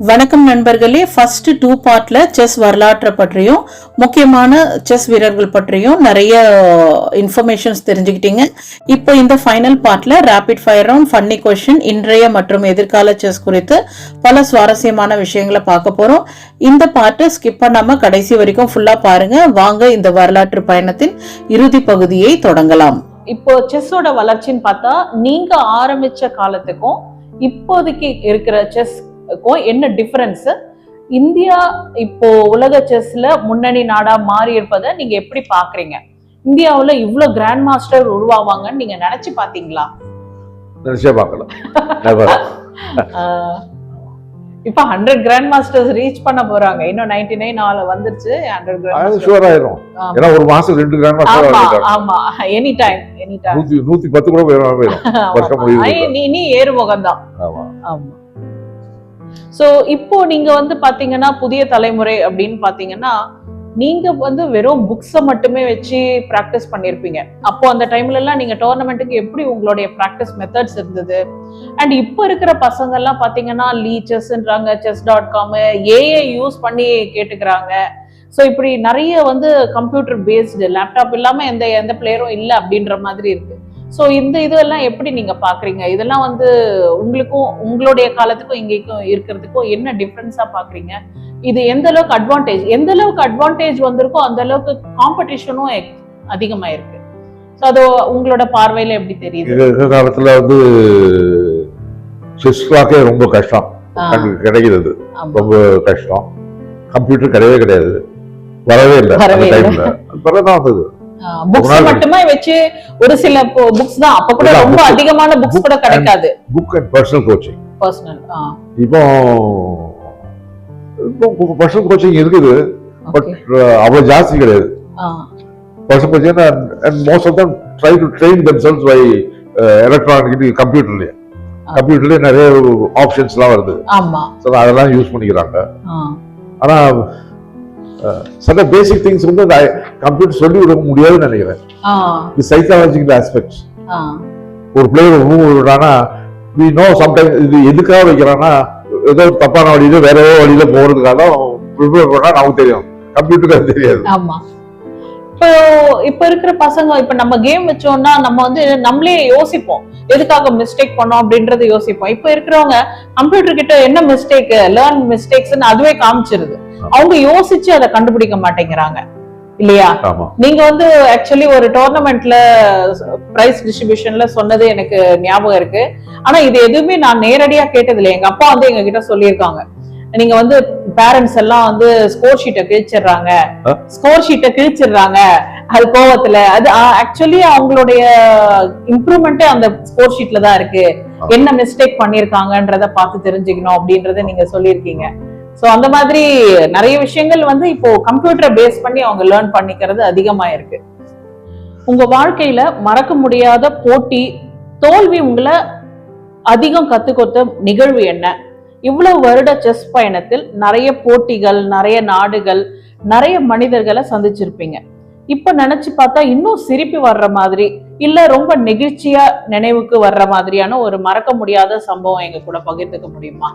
வணக்கம் நண்பர்களே. ஃபர்ஸ்ட் 2 பார்ட்ல செஸ் வரலாற்றை பற்றியும் முக்கியமான செஸ் வீரர்கள் பற்றியும் நிறைய இன்ஃபர்மேஷன்ஸ் தெரிஞ்சுக்கிட்டீங்க. இப்போ இந்த ஃபைனல் பார்ட்ல rapid fire round, funny question, இன்றைய மற்றும் எதிர்கால செஸ் குறித்து பல சுவாரஸ்யமான விஷயங்களை பார்க்க போறோம். இந்த பார்ட்டை ஸ்கிப் பண்ணாம கடைசி வரைக்கும் ஃபுல்லா பாருங்க. வாங்க இந்த வரலாற்று பயணத்தின் இறுதி பகுதியை தொடங்கலாம். இப்போ செஸ்ஸோட வளர்ச்சின்னு பார்த்தா நீங்க ஆரம்பிச்ச காலத்துக்கும் இப்போதைக்கு இருக்கிற செஸ்க்கும் என்ன டிஃபரன்ஸ், இந்தியா இப்போ உலக செஸ்ல முன்னணி நாடா மாறி இருப்பதை நீங்க எப்படி பாக்குறீங்க? இந்தியாவுல இவ்வளவு கிராண்ட் மாஸ்டர் உருவாவாங்கன்னு நீங்க நினைச்சு பாத்தீங்களா? நினைச்சே பார்க்கல. இப்ப 100 கிராண்ட் மாஸ்டர்ஸ் ரீச் பண்ண போறாங்க. இன்னும் 99 வந்துருச்சு. 100 கிராண்ட் ஷூர் ஆயிரும். ஏன்னா ஒரு மாசம் 2 கிராண்ட் மாஸ்டர் ஆயிடும். ஆமா, எனி டைம் 110 கூட போயிடும். வருஷம் முடியுது. நீ ஏறுமுகம் தான். ஆமா ஆமா. சோ இப்போ நீங்க பாத்தீங்கன்னா புதிய தலைமுறை அப்படின்னு பாத்தீங்கன்னா நீங்க வெறும் புக்ஸ மட்டுமே வச்சு பிராக்டிஸ் பண்ணிருப்பீங்க. அப்போ அந்த டைம்ல எல்லாம் நீங்க டோர்னமெண்ட்டுக்கு எப்படி உங்களுடைய பிராக்டிஸ் மெத்தட்ஸ் இருந்தது? அண்ட் இப்போ இருக்கிற பசங்க எல்லாம் பாத்தீங்கன்னா லீ செஸ்ன்றாங்க, chess.com, ஏஐ யூஸ் பண்ணி கேட்டுக்கிறாங்க. ஸோ இப்படி நிறைய கம்ப்யூட்டர் பேஸ்டு, லேப்டாப் இல்லாம எந்த பிளேயரும் இல்லை அப்படின்ற மாதிரி இருக்கு. ஸோ இதெல்லாம் எப்படி நீங்க பாக்குறீங்க? இதெல்லாம் உங்களுக்கும் உங்களுடைய காலத்துக்கும் இங்கேக்கும் இருக்கிறதுக்கும் என்ன டிஃபரன்ஸா பாக்குறீங்க? இது எந்த அளவுக்கு அட்வான்டேஜ் வந்திருக்கோ அந்த அளவுக்கு காம்படிஷனும் அதிகமா இருக்கு. ஸோ அது உங்களோட பார்வையில எப்படி தெரியுது? இந்த காலத்துல செஸ் கிளாக்கே ரொம்ப கஷ்டம் கிடைக்கிறது, ரொம்ப கஷ்டம். கம்ப்யூட்டர் கிடையாது, வரவே இல்லை. பிறகுதான் வந்தது. புக்ஸ் மட்டுமே வச்சு ஒரு சில புக்ஸ் தான், அப்ப கூட ரொம்ப அதிகமான புக்ஸ் கூட கிடைக்காது. Book and personal coaching. இப்போ பர்சனல் கோச்சிங் இருக்குது, பட் அவ்வளவு ஜாஸ்தி கிடையாது. Personal coaching and most of them try to train themselves by electronic கம்ப்யூட்டர்லயே நிறைய ஆப்ஷன்ஸ் எல்லாம் வருது. ஆமா, சோ அதெல்லாம் யூஸ் பண்ணிக்கிறாங்க. ஆனா சில பேசிக் திங்ஸ் கம்ப்யூட்டர் சொல்லி விட முடியாதுன்னு நினைக்கிறேன். இது சைக்காலஜிக்கல் ஆஸ்பெக்ட்ஸ். ஒரு பிளேயர் விடுறானா we know sometimes இது எதுக்காக வைக்கிறான்னா ஏதோ தப்பான வழியில வேற ஏதோ வழியில போறதுக்காக ப்ரிப்பேர் பண்ணா நமக்கு தெரியும், கம்ப்யூட்டருக்கு அது தெரியாது. ஆமா. இப்ப இருக்கிற பசங்க இப்ப நம்ம கேம் வச்சோம்னா நம்ம நம்மளே யோசிப்போம் எதுக்காக மிஸ்டேக் பண்ணோம் அப்படின்றத யோசிப்போம். இப்ப இருக்கிறவங்க கம்ப்யூட்டர் கிட்ட என்ன மிஸ்டேக், லேர்ன் மிஸ்டேக்ஸ் அதுவே காமிச்சிருது. அவங்க யோசிச்சு அதை கண்டுபிடிக்க மாட்டேங்கிறாங்க இல்லையா? நீங்க ஆக்சுவலி ஒரு டோர்னமெண்ட்ல பிரைஸ் டிஸ்ட்ரிபியூஷன்ல சொன்னது எனக்கு ஞாபகம் இருக்கு. ஆனா இது எதுவுமே நான் நேரடியா கேட்டது இல்லை. எங்க அப்பா எங்க கிட்ட சொல்லியிருக்காங்க, நீங்க பேரண்ட்ஸ் எல்லாம் ஸ்கோர் ஷீட்டை கிழிச்சிடுறாங்க அது கோவத்துல. அது ஆக்சுவலி அவங்களுடைய இம்ப்ரூவ்மெண்ட் அந்த ஸ்கோர் ஷீட்ல தான் இருக்கு. என்ன மிஸ்டேக் பண்ணிருக்காங்கன்றத பார்த்து தெரிஞ்சுக்கணும் அப்படின்றத நீங்க சொல்லியிருக்கீங்க. சோ அந்த மாதிரி நிறைய விஷயங்கள் இப்போ கம்ப்யூட்டரை பேஸ் பண்ணி அவங்க லேர்ன் பண்ணிக்கிறது அதிகமா இருக்கு. உங்க வாழ்க்கையில மறக்க முடியாத போட்டி, தோல்வி உங்களை அதிகம் கத்துக்கொத்த நிகழ்வு என்ன? இவ்வளவு வருட செஸ் பயணத்தில் நிறைய போட்டிகள், நிறைய நாடுகள், நிறைய மனிதர்களை சந்திச்சிருப்பீங்க. இப்ப நினைச்சு பார்த்தா இன்னும் சிரிப்பு வர்ற மாதிரி, இல்ல ரொம்ப நெகிழ்ச்சியா நினைவுக்கு வர்ற மாதிரியான ஒரு மறக்க முடியாத சம்பவம் எங்க கூட பகிர்ந்துக்க முடியுமா?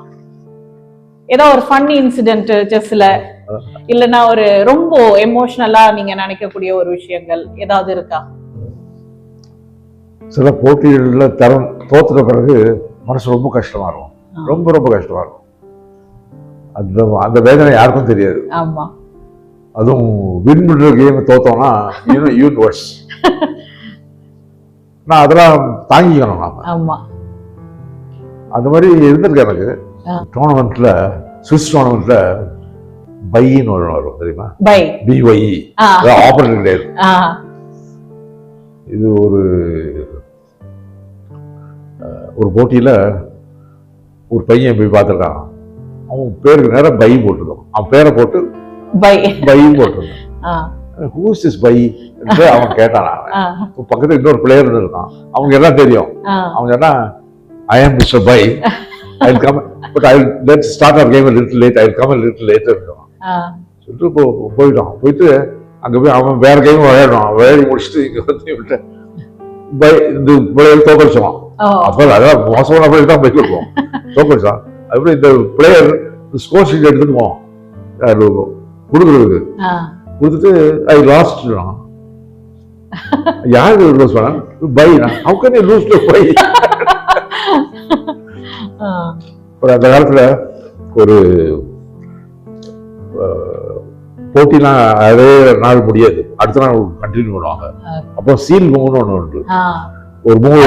ஏதோ ஒரு ஃபன்னி இன்சிடென்ட் செஸ்ல, இல்லைன்னா ஒரு ரொம்ப எமோஷனலா நீங்க நினைக்கக்கூடிய ஒரு விஷயங்கள் ஏதாவது இருக்கா? சில போட்டிகள்ல தோத்துட்ட பிறகு மனசு ரொம்ப கஷ்டமா இருக்கும், ரொம்ப ரொம்ப கஷ்டமா இருக்கும். அந்த வேதனை யாருக்கும் தெரியாது. ஆமா, அதுவும் வின் பண்ற கேம் தோத்தோம்னா ஈவன் வர்ஸ். நான் அதெல்லாம் தாங்கிக்கணும் நாம. ஆமா, அந்த மாதிரி இருந்திருக்கு எனக்கு. டோர்னமெண்ட்ல, ஸ்விஸ் டோர்னமெண்ட்ல பைன்னு வரும் தெரியுமா? BYE ஆப்பரேட்டர் கிடையாது. இது ஒரு போட்டியில ஒரு பையன் போய் பார்த்திருக்கான். அவன் பேருக்கு நேரம் பை போட்டுருக்கான். அவன் பேரை போட்டு பை போட்டிருக்கான். ஹூஸ் திஸ் பை என்று அவன் கேட்டான். பக்கத்துல இன்னொரு பிளேயர் இருக்கான், அவங்க எல்லாம் தெரியும். அவன் சொன்னா, I am Mr. Bai. I'll come, but let's start our game a little late. I'll come a little later. சொல்லிட்டு போயிட்டான். போயிட்டு அங்க போய் அவன் வேற கேம் விளையாடி முடிச்சுட்டு இங்க விட்டு இந்த பிளேயர் தோக்கடிச்சான். அப்ப அதான் மோசமான பிளேயர் தான் போய் கொடுப்போம், தோக்கடிச்சான். அதுபடி இந்த பிளேயர் ஸ்கோர் ஷீட் எடுத்துட்டு போவோம் கொடுக்குறதுக்கு. கொடுத்துட்டு ஐ லாஸ்ட் யாருக்கு லூஸ் பண்ண bye how can you lose to bye. அந்த காலத்துல ஒரு போட்டிலாம் அதே நாள் முடியாது, அடுத்த நாள் கண்டினியூ பண்ணுவாங்க. அப்போ சீல் மூவ்னு ஒண்ணு உண்டு. ஒரு மூவ்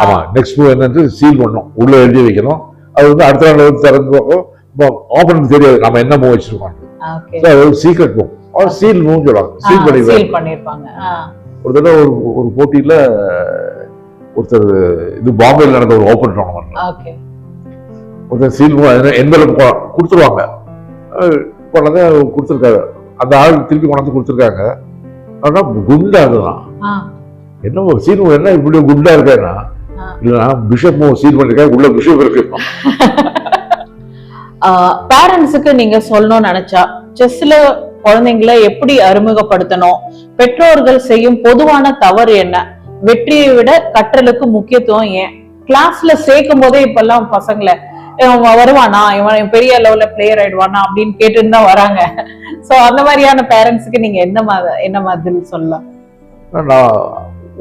ஆமா நெக்ஸ்ட் மூவ் என்னன்னு சீல் பண்ணும், உள்ள எழுதி வைக்கணும். அது வந்து அடுத்த நாள் வந்து திறந்து பார்க்கும், ஓபனுக்கு தெரியாது நம்ம என்ன மூவ் வச்சிருக்கோம். சீக்ரெட் மூவ் சீல் மூவ் சொல்லுவாங்க, சீல் பண்ணிருப்பாங்க. ஒரு தடவை ஒரு போட்டியில ஒருத்தர் இது பாம்பேல நடந்த ஒரு ஓபன் டோர்னமெண்ட், ஒருத்தர் சீல் மூவ் என்வெலப் கொடுத்துருவாங்க, கொண்டாந்து கொடுத்துருக்காரு. அந்த ஆள் திருப்பி கொண்டாந்து கொடுத்துருக்காங்க. ஆனா குண்டா அதுதான் என்ன சீல் மூவ் என்ன இப்படி குண்டா இருக்கா, இல்லைன்னா பிஷப் மூவ் சீல் பண்ணிருக்காங்க, உள்ள பிஷப் இருக்கு. பேரண்ட்ஸுக்கு நீங்க சொல்லணும்னு நினைச்சா செஸ்ல குழந்தைங்களை எப்படி அறிமுகப்படுத்தணும், பெற்றோர்கள் செய்யும் பொதுவான தவறு என்ன, வெற்றியை விட கற்றலுக்கு முக்கியத்துவம் ஏன், கிளாஸ்ல சேர்க்கும் போதே இப்ப எல்லாம் பசங்களை வருவானா இவன் பெரிய லெவல்ல பிளேயர் ஆயிடுவானா அப்படின்னு கேட்டுன்னு தான் வராங்க. சோ அந்த மாதிரியான பேரண்ட்ஸுக்கு நீங்க என்ன மாதிரி சொல்லலாம்? நான்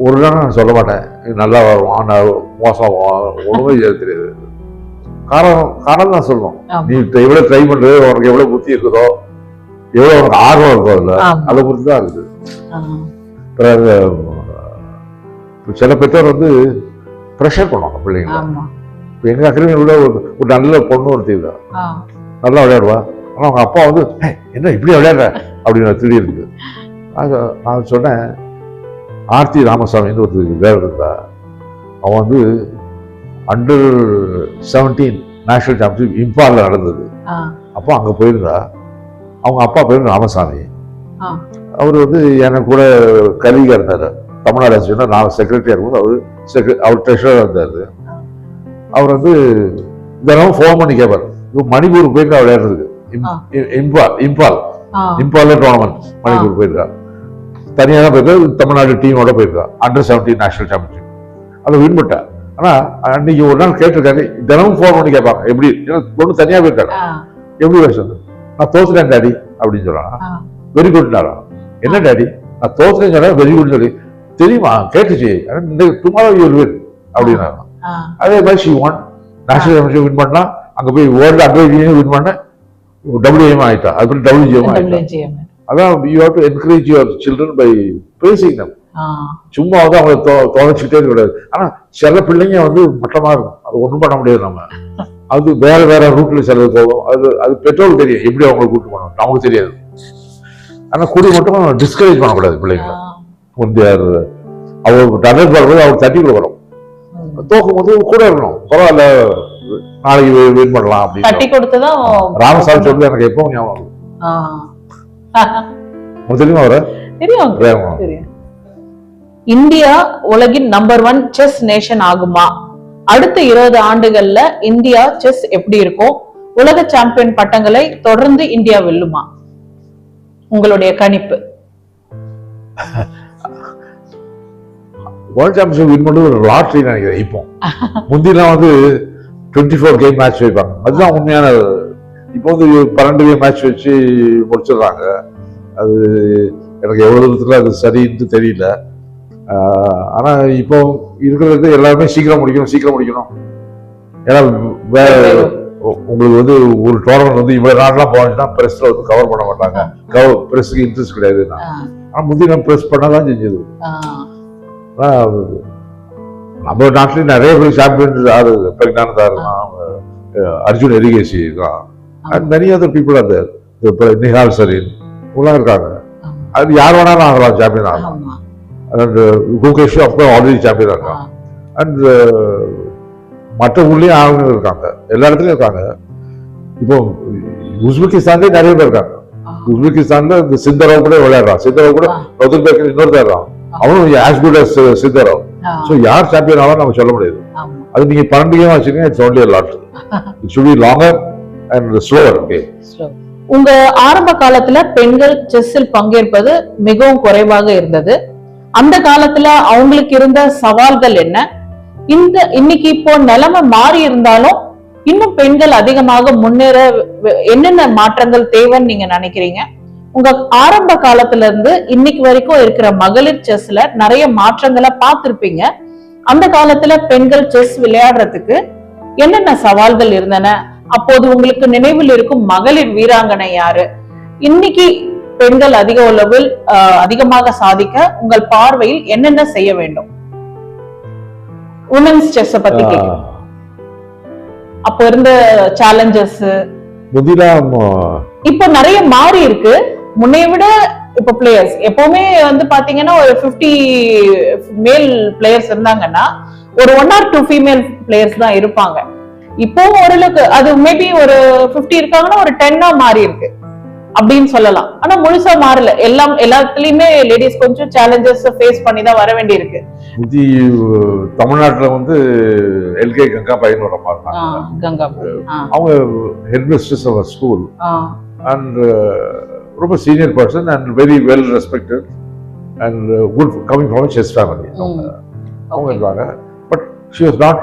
ஒரு நாள் நான் சொல்ல மாட்டேன் நல்லா வருவான் மோசம் ஒண்ணுமே தெரியாது. காரணம் தான் சொல்லணும். நீ எவ்வளவு ட்ரை பண்றது, உனக்கு எவ்வளவு புத்தி இருக்குதோ, எவ்வளவு உனக்கு ஆர்வம் இருக்கோ இல்ல, அதை பொறுத்து தான் இருக்குது. சில பெற்றோர் வந்து ப்ரெஷர் பண்ணுவாங்க பிள்ளைங்க. இப்ப எங்க அக்கறையில் உள்ள ஒரு நல்ல பொண்ணு ஒரு தீவிர நல்லா விளையாடுவா, ஆனா அவங்க அப்பா வந்து என்ன இப்படி விளையாடுற அப்படின்னு திடீர் இருக்கு. நான் சொன்னேன், ஆர்த்தி ராமசாமின்னு ஒரு வேற இருந்தா, அவன் வந்து அண்டர் 17 நேஷனல் சாம்பியன்ஷிப் இம்பால்ல நடந்தது. அப்போ அங்க போயிருந்தா, அவங்க அப்பா பேரு ராமசாமி. அவர் வந்து எனக்கு கூட கல்வியா இருந்தாரு, தமிழ்நாடு அரசு நான் செக்ரட்டரியா இருக்கும்போது அவர் ட்ரெஷரா இருந்தாரு. அவர் வந்து தினமும் ஃபோன் பண்ணி கேட்பார், மணிப்பூர் போயிருக்கா விளையாடுறதுக்கு, இம்பால்ல டோர்னமெண்ட் மணிப்பூர் போயிருக்கா, தனியாக தான் போயிருக்கா, தமிழ்நாடு டீமோட போயிருக்கா, அண்டர் 17 நேஷனல் சாம்பியன்ஷிப் அதை வின் பண்ணிட்டா. ஆனா அன்னைக்கு ஒரு நாள் கேட்டிருக்காரு, தினமும் ஃபோன் பண்ணி கேட்பாங்க எப்படி பொண்ணு தனியா போயிருக்காரு, எப்படி பேசுறது, நான் தோத்துட்டேன் டாடி அப்படின்னு சொல்றான். வெரி குட்னாரா, என்ன டாடி நான் தோத்துட்டேன்னு சொன்னேன், வெரி குட் சொல்லி தெரியுமா கேட்டுச்சு, டுமாரோ யூ வில் வின் அப்படின்னா. அதே மாதிரி she won national championship win பண்ணா, அங்க போய் வேர்ல்டு அட்வைஸ் வின் பண்ண WM ஆயிட்டா, அது WGM ஆயிட்டா. அதான் you have to encourage your children by pacing them. சும்மா வந்து அவங்களை தொலைச்சிக்கிட்டே இருக்கக்கூடாது. ஆனா சில பிள்ளைங்க வந்து மட்டமா இருக்கும், அது ஒண்ணும் பண்ண முடியாது. நம்ம அது வேற வேற ரூட்ல செலவு போகும், அது பெற்றோருக்கு தெரியும் எப்படி அவங்களை கூட்டு போகணும், நமக்கு தெரியாது. ஆனா கூடி மட்டும் டிஸ்கரேஜ் பண்ணக்கூடாது பிள்ளைங்க. அவர் டர்னர் போடும்போது அவர் தட்டி கொடுக்கணும், தோக்கும் போது கூட இருக்கணும், பரவாயில்ல நாளைக்கு வின் பண்ணலாம் அப்படின்னு தட்டி கொடுத்துதான். ராமசாமி சொல்றது எனக்கு எப்பவும் ஞாபகம் தெரியுமா, அவரை தெரியும். இந்தியா உலகின் நம்பர் 1 செஸ் நேஷன் ஆகுமா? அடுத்த 20 ஆண்டுகள்ல இந்தியா செஸ் எப்படி இருக்கும்? உலக சாம்பியன் பட்டங்களை தொடர்ந்து இந்தியா வெல்லுமா? உங்களுடைய கணிப்பு. வேர்ல்ட் சாம்பியன்ஷிப் வின் பண்ணது ஒரு லாட்டரி நினைக்கிறேன். இப்போ முந்திலாம் வந்து 24 கேம் மேட்ச் வைப்பாங்க, அதுதான் உண்மையான. இப்போ வந்து 12 கேம் மேட்ச் வச்சு முடிச்சிடுறாங்க. அது எனக்கு எவ்வளவு தூரத்துல அது சரின்னு தெரியல. ஆனா இப்போ இருக்கிறது எல்லாருமே சீக்கிரம் முடிக்கணும். ஏன்னா வேற உங்களுக்கு வந்து ஒரு டோர்னமெண்ட் வந்து இவ்வளவு நாள்லாம் போச்சுன்னா பிரஸ்ல வந்து கவர் பண்ண மாட்டாங்க, பிரஸ்க்கு இன்ட்ரெஸ்ட் கிடையாது. ஆனா முந்தி நம்ம பிரஸ் பண்ணதான் செஞ்சது. நம்ம நாட்டிலேயும் நிறைய பேர் சாம்பியன்ஸ் ஆறு பிரக்னானந்தா இருக்கான், அர்ஜுன் எரிகேசி இருக்கான், நிறைய அதர் பீப்புள் அந்த நிஹால் சரீன் இவங்களாம் இருக்காங்க. அது யார் வேணாலும் ஆகலாம், சாம்பியன் ஆகலாம். அண்ட் குகேஷ் ஆல்ரெடி சாம்பியன் இருக்கான். அண்ட் மற்ற ஊர்லயும் ஆளுங்க இருக்காங்க, எல்லா இடத்துலயும் இருக்காங்க. இப்போ உஸ்பெகிஸ்தான்லயே நிறைய பேர் இருக்காங்க. உஸ்பெகிஸ்தான்ல இந்த சிந்தராவ் கூட விளையாடுறான், சிந்தராவ் கூட இன்னொரு தேடுறான், அவனும் as good as Sindarov. So யார் சாம்பியன் ஆகும் நம்ம சொல்ல முடியாது. அது நீங்க 12 கேம் வச்சுக்கீங்க, it's only a lot. It should be longer and slower. Okay. உங்க ஆரம்ப காலத்துல பெண்கள் செஸ்ஸில் பங்கேற்பது மிகவும் குறைவாக இருந்தது. அந்த காலத்துல அவங்களுக்கு இருந்த சவால்கள் என்ன? இன்னைக்கு இப்போ நிலைமை மாறி இருந்தாலும் இன்னும் பெண்கள் அதிகமாக முன்னேற என்னென்ன மாற்றங்கள் தேவைன்னு நீங்க நினைக்கிறீங்க? உங்க ஆரம்ப காலத்துல இருந்து இன்னைக்கு வரைக்கும் இருக்கிற மகளிர் செஸ்ல நிறைய மாற்றங்களை பார்த்திருப்பீங்க. அந்த காலத்துல பெண்கள் செஸ் விளையாடுறதுக்கு என்னென்ன சவால்கள் இருந்தன? அப்போது உங்களுக்கு நினைவில் இருக்கும் மகளிர் வீராங்கனை யாரு? இன்னைக்கு பெண்கள் அதிக அளவில் அதிகமாக சாதிக்க உங்கள் பார்வையில் என்னென்ன செய்ய வேண்டும்? உமன்ஸ் செஸ் பத்தி கேட்கிறேன். அப்ப இருந்த சேலஞ்சஸ் இப்ப நிறைய மாறி இருக்கு. முன்னைய விட இப்ப பிளேயர்ஸ் எப்பவுமே வந்து பாத்தீங்கன்னா ஒரு 50 மேல் பிளேயர்ஸ் இருந்தாங்கன்னா ஒரு 1 or 2 ஃபீமேல் பிளேயர்ஸ் தான் இருப்பாங்க. இப்போ ஓரளவுக்கு அது மேபி ஒரு 50 இருக்காங்கன்னா ஒரு 10 மாறி இருக்கு அப்படின்னு சொல்லலாம். ஆனா முழுசா மாறல. எல்லாத்துலயுமே லேடிஸ் கொஞ்சம் சேலஞ்சஸ் ஃபேஸ் பண்ணி தான் வர வேண்டி இருக்கு. தமிழ்நாட்டுல வந்து எல்கே கங்கா பையனோட கங்கா அவங்க head mistress of school and ரொம்ப senior person and very well respected and good coming from chess family அவங்க இருக்காங்க. But she was not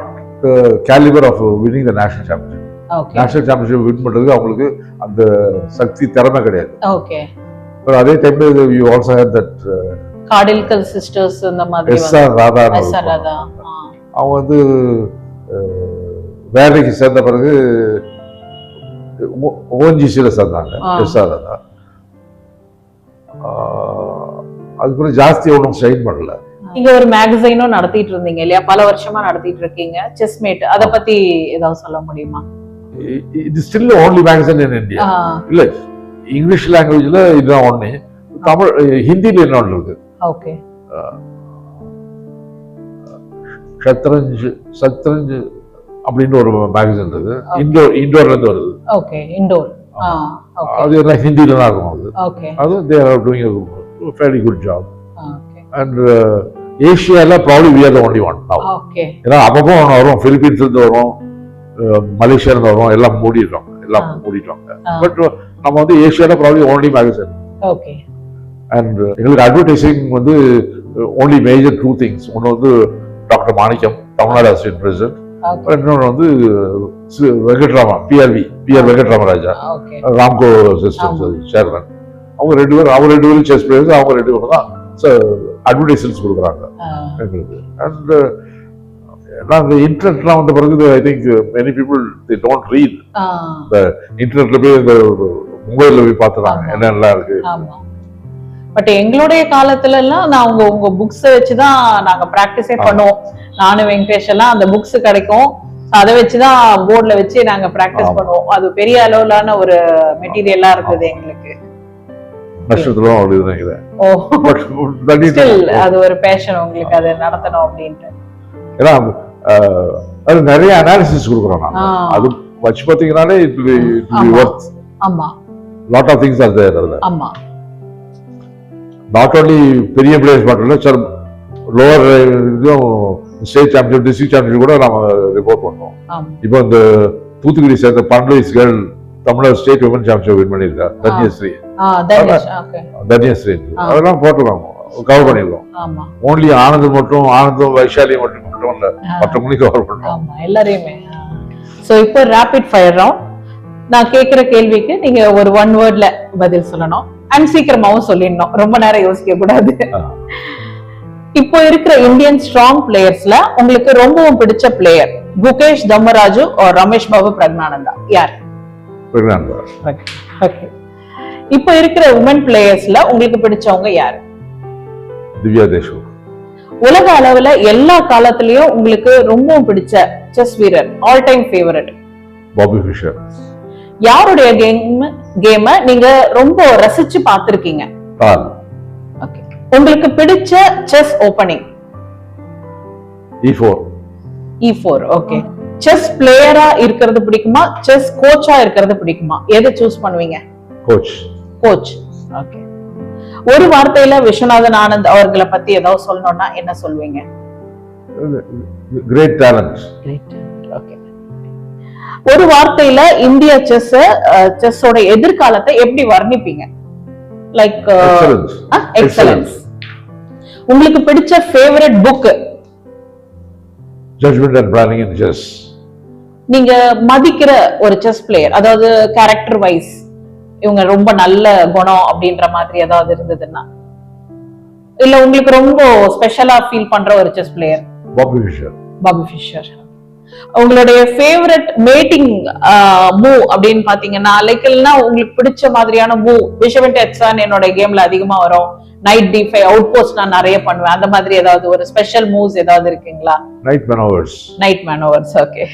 calibre of winning the national championship. National championship win பண்றதுக்கு அவங்களுக்கு அந்த சக்தி திறமை கிடையாது. அதே டைம்ல you also had that Khadilkar sisters அந்த மாதிரி அவங்க வந்து வேலைக்கு சேர்ந்த பிறகு ஓஎன்ஜிசியில சேர்ந்தாங்க. அதுக்கப்புறம் ஜாஸ்தி ஒன்றும் ஸ்ட்ரைன் பண்ணல. நீங்க ஒரு மேகசைனும் நடத்திட்டு இருந்தீங்க இல்லையா? பல வருஷமா நடத்திட்டு இருக்கீங்க செஸ்மேட். அத பத்தி ஏதாவது சொல்ல முடியுமா? இது still only magazine in India. இல்ல இங்கிலீஷ் லாங்குவேஜ்ல இதுதான் ஒண்ணு. தமிழ் ஹிந்தில என்ன ஒன்று இருக்கு. ஓகே. சத்ரஞ்ச் அப்படின்னு ஒரு மேகசின் இருக்கு. இண்டோர்ல இருந்து வருது. ஓகே. இண்டோர். அது எல்லாம் ஹிந்தில தான் இருக்கும். அது ஓகே. அது they are doing a fairly good job. Okay. And ஏசியால probably we are the only one now. Okay. ஏன்னா அப்பப்போ வரும், பிலிப்பீன்ஸ்ல இருந்து வரும், மலேசியால இருந்து வரும், எல்லாம் மூடிடுவாங்க. பட் நம்ம வந்து ஏசியால probably only magazine. Okay. And எங்களுக்கு அட்வர்டைசிங் வந்து only major 2 things. ஒன்று வந்து டாக்டர் மாணிக்கம், தமிழ்நாடு அசிஸ்டன்ட் பிரசிடென்ட். இன்னொன்று வந்து Venkatrama, PR வெங்கட்ராமராஜா, Ramco systems chairman. அவங்க 2 பேரும் செஸ் பிளேயர்ஸ். அவங்க 2 பேரும் தான் அட்வர்டைஸ்மெண்ட்ஸ் கொடுக்குறாங்க எங்களுக்கு. அண்ட் நாங்கள் இன்டர்நெட்லாம் வந்த பிறகு I think many people they don't read. இந்த இன்டர்நெட்ல போய் இந்த மொபைல்ல போய் பார்த்துறாங்க என்னெல்லாம் இருக்கு. பட் எங்களுடைய காலத்துல எல்லாம் நாங்க உங்க புக்ஸ் வச்சுதான் நாங்க பிராக்டிஸே பண்ணுவோம். நானும் வெங்கடேஷ் எல்லாம் அந்த புக்ஸ் கிடைக்கும், அதை வச்சுதான் போர்ட்ல வச்சு நாங்க பிராக்டிஸ் பண்ணுவோம். அது பெரிய அளவிலான ஒரு மெட்டீரியலா இருந்தது எங்களுக்கு. அது ஒரு பேஷன் உங்களுக்கு, அதை நடத்தணும் அப்படின்ட்டு. அது நிறைய அனாலிசிஸ் கொடுக்குறோம். அது வச்சு பாத்தீங்கன்னாலே it will be worth. ஆமா, lot of things are there. ஆமா, நாட் ஓன்லி பெரிய பிளேயர்ஸ் மட்டும் இல்லை, சார் லோவர் இதுவும் ஸ்டேட் சாம்பியன், டிஸ்ட்ரிக்ட் சாம்பியன் கூட நம்ம ரிப்போர்ட் பண்ணுவோம். இப்போ இந்த தூத்துக்குடி சேர்ந்த 12 வயசு girl Tamil Nadu state women champion win பண்ணியிருக்கா, தன்யஸ்ரீ. அதெல்லாம் போட்டுருக்கோம், கவர் பண்ணிருக்கோம். ஓன்லி ஆனந்தம் வைஷாலி மட்டும் இல்ல, மற்றவங்களையும் கவர் பண்ணுவோம், எல்லாரையுமே. சோ இப்போ ரேபிட் ஃபயர் ரவுண்ட். நான் கேக்குற கேள்விக்கு நீங்க ஒரு 1 வேர்ட்ல பதில் சொல்லணும். அண்ட் சீக்கிரமாவும் சொல்லிடணும், ரொம்ப நேரம் யோசிக்க கூடாது. இப்போ இருக்கிற இந்தியன் ஸ்ட்ராங் பிளேயர்ஸ்ல உங்களுக்கு ரொம்பவும் பிடிச்ச பிளேயர் குகேஷ் தம்மராஜு or ரமேஷ் பாபு பிரக்னானந்தா, யார்? இப்போ இருக்கிற உமன் பிளேயர்ஸ்ல உங்களுக்கு பிடிச்சவங்க யாரு? திவ்யா தேஷ்முக். உலக அளவுல எல்லா காலத்திலயும் உங்களுக்கு ரொம்பவும் பிடிச்ச செஸ் வீரர், all time favourite? Bobby Fischer. யாருடைய கேம நீங்க ரொம்ப ரசிச்சு பார்த்திருக்கீங்க? ஓகே. உங்களுக்கு பிடிச்ச chess opening? E4. Okay. Chess பிளேயரா இருக்கிறது பிடிக்குமா, செஸ் கோச்சா இருக்கிறது பிடிக்குமா? எதை சூஸ் பண்ணுவீங்க? கோச். ஓகே. ஒரு வார்த்தையில விஸ்வநாதன் ஆனந்த் அவர்களை பத்தி ஏதாவது சொல்லணும்னா என்ன சொல்வீங்க? Great talent. ஓகே. ஒரு வார்த்தையில இந்திய செஸ்ஸோட எதிர்காலத்தை எப்படி வர்ணிப்பீங்க? Like excellence. உங்களுக்கு பிடிச்ச favourite book? Judgment and Planning in Chess. நீங்க மதிக்கிற ஒரு செஸ் பிளேயர், அதாவது கேரக்டர் வைஸ் இவங்க ரொம்ப நல்ல குணம் அப்படின்ற மாதிரி ஏதாவது இருந்ததுன்னா, இல்ல உங்களுக்கு ரொம்ப ஸ்பெஷலா ஃபீல் பண்ற ஒரு chess player? Bobby Fischer. Bobby Fischer. உங்களுடைய ஃபேவரட் மேட்டிங் மூவ் அப்படின்னு பாத்தீங்கன்னா, லைக் இல்லைன்னா உங்களுக்கு பிடிச்ச மாதிரியான மூவ்? பிஷப் எச்7 என்னோட கேம்ல அதிகமா வரும், நைட் d5 அவுட் போஸ்ட் நான் நிறைய பண்ணுவேன், அந்த மாதிரி ஏதாவது ஒரு ஸ்பெஷல் மூவ்ஸ் ஏதாவது இருக்குங்களா? Knight manoeuvres. Knight manoeuvres, okay.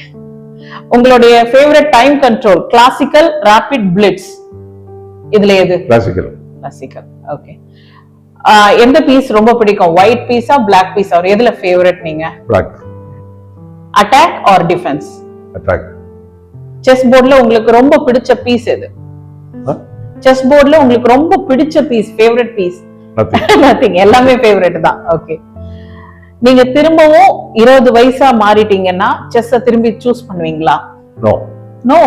உங்களுடைய favourite time control, classical, rapid, blitz, இதுல எது? கிளாசிக்கல். Classical, okay. எந்த பீஸ் ரொம்ப பிடிக்கும்? ஒயிட் பீஸா பிளாக் பீஸா? எதுல ஃபேவரட் நீங்க? Black. Attack or defence? Attack. Chess போர்ட்ல உங்களுக்கு ரொம்ப பிடிச்ச பீஸ் எது? செஸ் போர்ட்ல உங்களுக்கு ரொம்ப பிடிச்ச பீஸ், ஃபேவரட் பீஸ்? நதிங், எல்லாமே ஃபேவரட் தான். ஓகே. நீங்க திரும்பவும் 20 வயசா மாறிட்டீங்கன்னா செஸ் திரும்பி சூஸ் பண்ணுவீங்களா? நோ. நோ.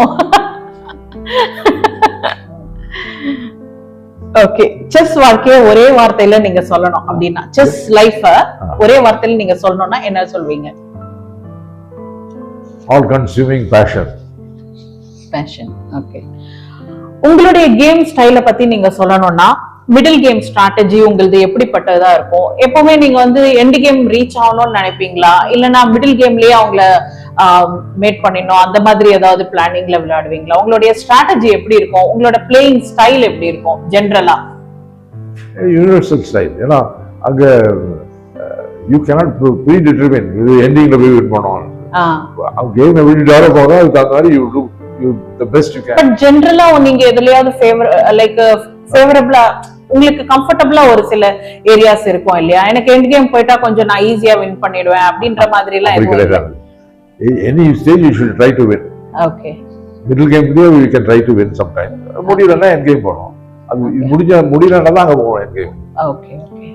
ஓகே. செஸ் வாழ்க்கைய ஒரே வார்த்தையில நீங்க சொல்லணும் அப்படின்னா, செஸ் லைஃப ஒரே வார்த்தையில நீங்க சொல்லணும்னா என்ன சொல்வீங்க? All consuming passion. Passion, okay. உங்களுடைய கேம் ஸ்டைல பத்தி நீங்க சொல்லணும்னா, மிடில் கேம் ஸ்ட்ராட்டஜி உங்களுக்கு எப்படிப்பட்டதா இருக்கும்? எப்பவுமே நீங்க வந்து எண்ட் கேம் ரீச் ஆகணும்னு நினைப்பீங்களா, இல்லனா மிடில் கேம்லயே அவங்கள மேட் பண்ணிடணும் அந்த மாதிரி ஏதாவது பிளானிங்ல விளையாடுவீங்களா? உங்களுடைய ஸ்ட்ராட்டஜி எப்படி இருக்கும்? உங்களோட பிளேயிங் ஸ்டைல் எப்படி இருக்கும் ஜெனரலா? Universal style. ஏன்னா அங்க யூ கேனாட் ப்ரீ டிட்டர்மின் இது எண்டிங்ல போய் வின் பண்ணுவாங்க. கேம் எப்படி டெவலப் ஆகும் அதுக்கு அந்த மாதிரி you do the best you can. But ஜெனரலா நீங்க எதுலயாவது ஃபேவரபிளா உங்களுக்கு கம்ஃபர்ட்டபிளா ஒரு சில ஏரியாஸ் இருக்கும் இல்லையா? எனக்கு எண்ட் கேம் போயிட்டா கொஞ்சம் நான் ஈஸியா வின் பண்ணிடுவேன் அப்படின்ற மாதிரி எல்லாம் இருக்கும். Any stage you should try to win. Okay. Middle game you can try to win sometime. முடியலன்னா end game போறோம். அது முடியலன்னா தான் அங்க போறோம் end game. Okay, okay.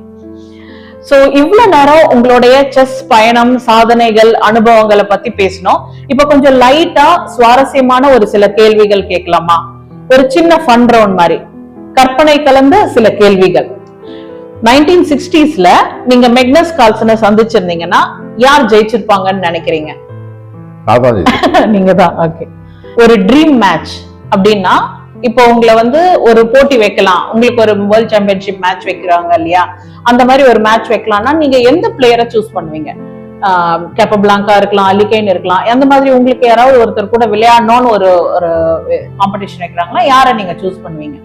So இவ்வளவு நேரம் உங்களுடைய செஸ் பயணம், சாதனைகள், அனுபவங்களை பத்தி பேசணும். இப்ப கொஞ்சம் லைட்டா சுவாரஸ்யமான ஒரு சில கேள்விகள் கேட்கலாமா? ஒரு சின்ன ஃபன் ரவுண்ட் மாதிரி, கற்பனை கலந்த சில கேள்விகள். 1960sல நீங்க மெக்னஸ் கால்சனை சந்திச்சிருந்தீங்கன்னா யார் ஜெயிச்சிருப்பாங்கன்னு நினைக்கிறீங்க? நீங்க தான். ஓகே. ஒரு ட்ரீம் மேட்ச் அப்படின்னா, இப்போ உங்களை வந்து ஒரு போட்டி வைக்கலாம், உங்களுக்கு ஒரு வேர்ல்ட் சாம்பியன்ஷிப் மேட்ச் வைக்கிறாங்க இல்லையா, அந்த மாதிரி ஒரு மேட்ச் வைக்கலாம்னா நீங்க எந்த பிளேயரை சூஸ் பண்ணுவீங்க? கேப்பபிளாங்கா இருக்கலாம், அலிகைன் இருக்கலாம், அந்த மாதிரி உங்களுக்கு யாராவது ஒருத்தர் கூட விளையாடணும்னு ஒரு ஒரு காம்படிஷன் வைக்கிறாங்களா, யாரை நீங்க சூஸ் பண்ணுவீங்க?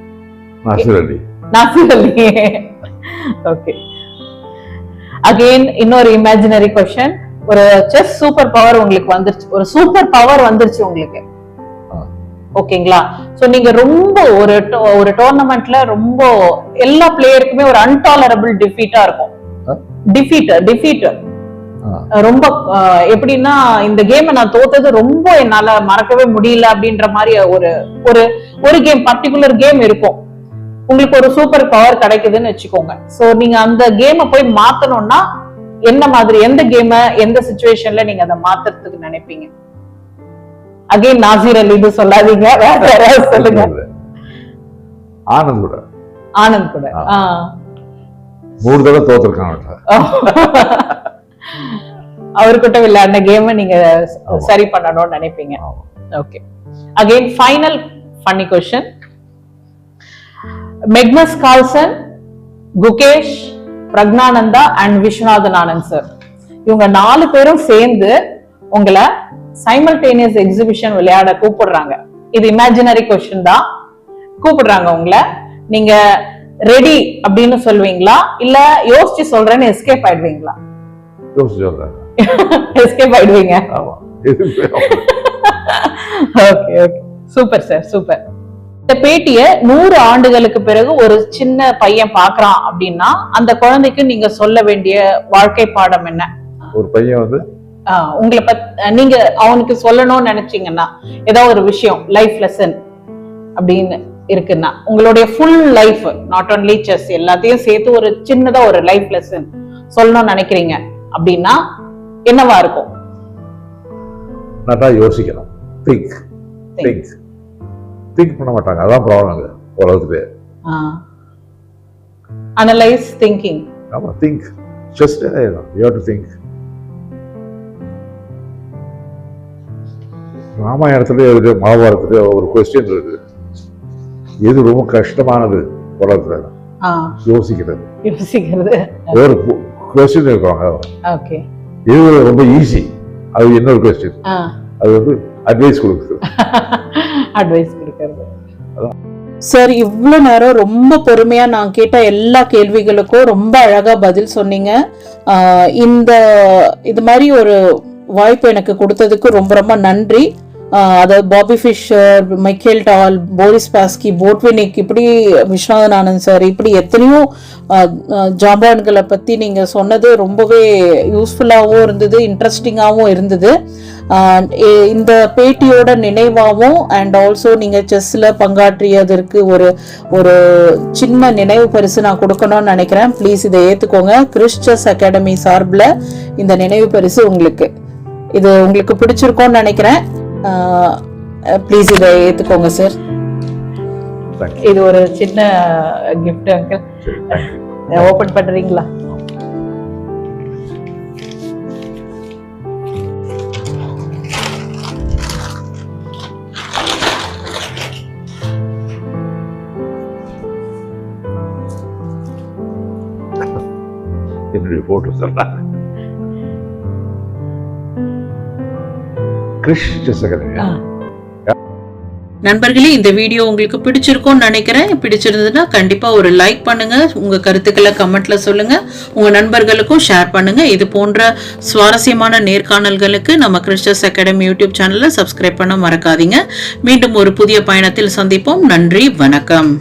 நாசிர் அலி. ஓகே. அகைன் இன்னொரு இமேஜினரி क्वेश्चन. ஒரு செஸ் சூப்பர் பவர் உங்களுக்கு வந்துருச்சு, ஒரு சூப்பர் பவர் வந்துருச்சு உங்களுக்கு, ஓகேங்களா? சோ நீங்க ரொம்ப ஒரு டோர்னமெண்ட்ல ரொம்ப எல்லா பிளேயருக்குமே ஒரு அன்டாலரபிள் டிஃபீட்டா இருக்கும். டிஃபீட்டர் ரொம்ப எப்படின்னா, இந்த கேமை நான் தோத்தது ரொம்ப என்னால மறக்கவே முடியல அப்படின்ற மாதிரி ஒரு கேம், பர்டிகுலர் கேம் இருக்கும். உங்களுக்கு ஒரு சூப்பர் பவர் கிடைக்குதுன்னு வச்சுக்கோங்க. சோ நீங்க அந்த கேமை போய் மாத்தணும்னா என்ன மாதிரி, எந்த கேம எந்த சிச்சுவேஷன்ல நீங்க அதை மாத்துறதுக்கு நினைப்பீங்க? அகைன் நாசிர் அலின்னு சொல்லாதீங்க, வேற யாராவது சொல்லுங்க. ஆனந்த் கூட. ஆனந்த் கூட 3 தடவை தோத்துருக்காங்க. அவர்கிட்ட விளையாடின கேம நீங்க சரி பண்ணணும்னு நினைப்பீங்க. Okay. Again final funny question. Magnus Carlsen, Gukesh, Praggnanandhaa and Viswanathan Anand sir, இவங்க 4 பேரும் சேர்ந்து உங்களை சைமல்டேனியஸ் எக்ஸிபிஷன் விளையாட கூப்பிடுறாங்க. இது இமேஜினரி क्वेश्चन தான். கூப்பிடுறாங்க உங்களை, நீங்க ரெடி அப்படின்னு சொல்வீங்களா, இல்ல யோசிச்சு சொல்றேன்னு எஸ்கேப் ஆயிடுவீங்களா? எஸ்கேப் ஆயிடுவீங்க. Okay, okay, super sir, super. இந்த பேட்டிய 100 ஆண்டுகளுக்கு பிறகு ஒரு சின்ன பையன் பாக்குறான் அப்படின்னா அந்த குழந்தைக்கு நீங்க சொல்ல வேண்டிய வாழ்க்கை பாடம் என்ன? ஒரு பையன் வந்து உங்களை நீங்க அவனுக்கு சொல்லணும்னு நினைச்சீங்கன்னா ஏதாவது ஒரு விஷயம், லைஃப் லெசன் அப்படின்னு இருக்குன்னா, உங்களுடைய full life, not only chess, எல்லாத்தையும் சேர்த்து ஒரு சின்னதா ஒரு லைஃப் லெசன் சொல்லணும்னு நினைக்கிறீங்க அப்படின்னா என்னவா இருக்கும்? நல்லா யோசிக்கணும். திங்க் பண்ண மாட்டாங்க, அதான் ப்ராப்ளம் உலகத்துக்கு. Analyse, thinking. ஆமா, think. Just you have to think. ராமாயணத்துல இருக்கு, மகாபாரதத்துல ஒரு கொஸ்டின் இருக்கு, எது ரொம்ப கஷ்டமானது உலகத்துல யோசிக்கிறது. ஒரு கொஸ்டின் இருக்காங்க, ஓகே, இது ரொம்ப ஈஸி. அது இன்னொரு கொஸ்டின், அது வந்து அட்வைஸ் கொடுக்குறது. அட்வைஸ் கொடுக்கிறது. சார் இவ்வளோ நேரம் ரொம்ப பொறுமையா நான் கேட்ட எல்லா கேள்விகளுக்கும் ரொம்ப அழகா பதில் சொன்னீங்க. இது மாதிரி ஒரு வாய்ப்பு எனக்கு கொடுத்ததுக்கு ரொம்ப ரொம்ப நன்றி. அதாவது பாபி ஃபிஷர், மைக்கேல் டால், போரிஸ் பாஸ்கி, போட்வினிக், இப்படி விஸ்வநாதன் ஆனந்த் சார், இப்படி எத்தனையோ ஜாம்பான்களை பற்றி நீங்கள் சொன்னது ரொம்பவே யூஸ்ஃபுல்லாகவும் இருந்தது, இன்ட்ரெஸ்டிங்காகவும் இருந்தது. இந்த பேட்டியோட நினைவாகவும் அண்ட் ஆல்சோ நீங்கள் செஸ்ஸில் பங்காற்றியதற்கு ஒரு சின்ன நினைவு பரிசு நான் கொடுக்கணும்னு நினைக்கிறேன். ப்ளீஸ் இதை ஏற்றுக்கோங்க. கிறிஸ் செஸ் அகாடமி சார்பில் இந்த நினைவு பரிசு உங்களுக்கு. இது உங்களுக்கு பிடிச்சிருக்கோன்னு நினைக்கிறேன். ப்ளீஸ் இதை ஏற்றுக்கோங்க சார். இது ஒரு சின்ன கிஃப்ட் அங்கிள், ஓபன் பண்றீங்களா? என்னுடைய போட்டோ சொல்றேன். Chris chess academy. நண்பர்களே, இந்த வீடியோ உங்களுக்கு பிடிச்சிருக்கும்னு நினைக்கிறேன். பிடிச்சிருந்ததுன்னா கண்டிப்பா ஒரு லைக் பண்ணுங்க, உங்க கருத்துக்களை கமெண்ட்ல சொல்லுங்க, உங்க நண்பர்களுக்கும் ஷேர் பண்ணுங்க. இது போன்ற சுவாரஸ்யமான நேர்காணல்களுக்கு நம்ம கிறிஸ் செஸ் அகாடமி யூடியூப் சேனலை சப்ஸ்கிரைப் பண்ண மறக்காதீங்க. மீண்டும் ஒரு புதிய பயணத்தில் சந்திப்போம். நன்றி, வணக்கம்.